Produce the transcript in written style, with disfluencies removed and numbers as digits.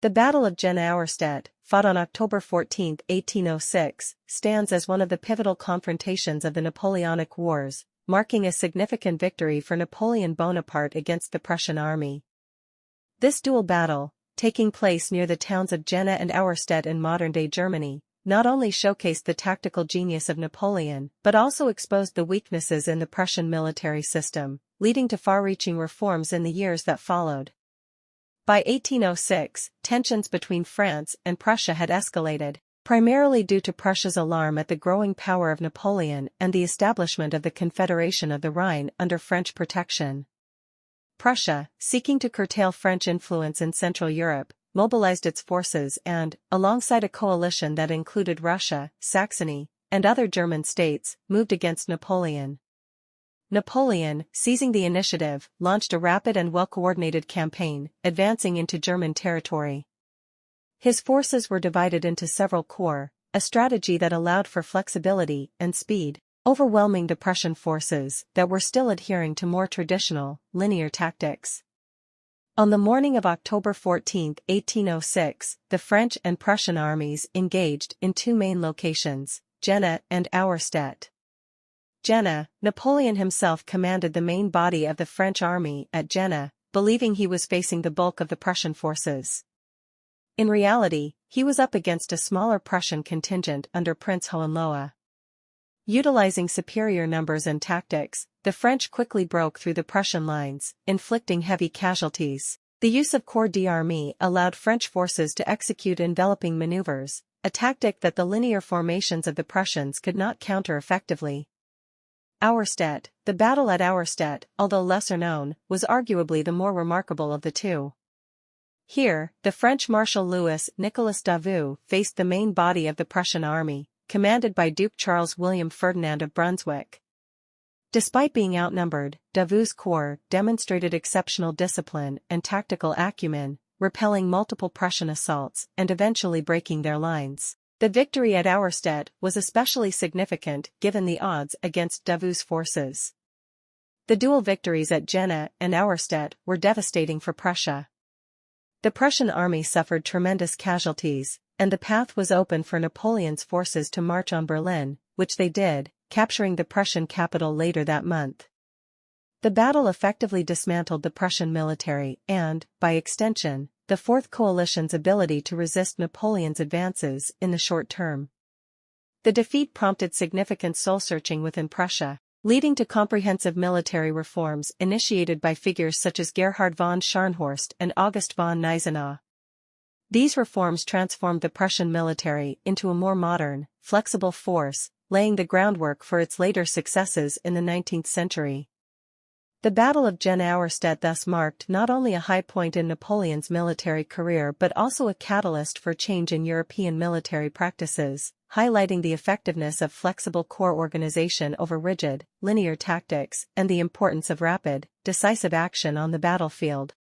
The Battle of Jena-Auerstedt, fought on October 14, 1806, stands as one of the pivotal confrontations of the Napoleonic Wars, marking a significant victory for Napoleon Bonaparte against the Prussian army. This dual battle, taking place near the towns of Jena and Auerstedt in modern-day Germany, not only showcased the tactical genius of Napoleon but also exposed the weaknesses in the Prussian military system, leading to far-reaching reforms in the years that followed. By 1806, tensions between France and Prussia had escalated, primarily due to Prussia's alarm at the growing power of Napoleon and the establishment of the Confederation of the Rhine under French protection. Prussia, seeking to curtail French influence in Central Europe, mobilized its forces and, alongside a coalition that included Russia, Saxony, and other German states, moved against Napoleon. Napoleon, seizing the initiative, launched a rapid and well-coordinated campaign, advancing into German territory. His forces were divided into several corps, a strategy that allowed for flexibility and speed, overwhelming the Prussian forces that were still adhering to more traditional, linear tactics. On the morning of October 14, 1806, the French and Prussian armies engaged in two main locations, Jena and Auerstedt. Jena, Napoleon himself commanded the main body of the French army at Jena, believing he was facing the bulk of the Prussian forces. In reality, he was up against a smaller Prussian contingent under Prince Hohenlohe. Utilizing superior numbers and tactics, the French quickly broke through the Prussian lines, inflicting heavy casualties. The use of corps d'armée allowed French forces to execute enveloping maneuvers, a tactic that the linear formations of the Prussians could not counter effectively. Auerstedt, the battle at Auerstedt, although lesser known, was arguably the more remarkable of the two. Here, the French Marshal Louis-Nicolas Davout faced the main body of the Prussian army, commanded by Duke Charles William Ferdinand of Brunswick. Despite being outnumbered, Davout's corps demonstrated exceptional discipline and tactical acumen, repelling multiple Prussian assaults and eventually breaking their lines. The victory at Auerstedt was especially significant given the odds against Davout's forces. The dual victories at Jena and Auerstedt were devastating for Prussia. The Prussian army suffered tremendous casualties, and the path was open for Napoleon's forces to march on Berlin, which they did, capturing the Prussian capital later that month. The battle effectively dismantled the Prussian military and, by extension, the Fourth Coalition's ability to resist Napoleon's advances in the short term. The defeat prompted significant soul-searching within Prussia, leading to comprehensive military reforms initiated by figures such as Gerhard von Scharnhorst and August von Gneisenau. These reforms transformed the Prussian military into a more modern, flexible force, laying the groundwork for its later successes in the 19th century. The Battle of Jena-Auerstedt thus marked not only a high point in Napoleon's military career but also a catalyst for change in European military practices, highlighting the effectiveness of flexible corps organization over rigid, linear tactics and the importance of rapid, decisive action on the battlefield.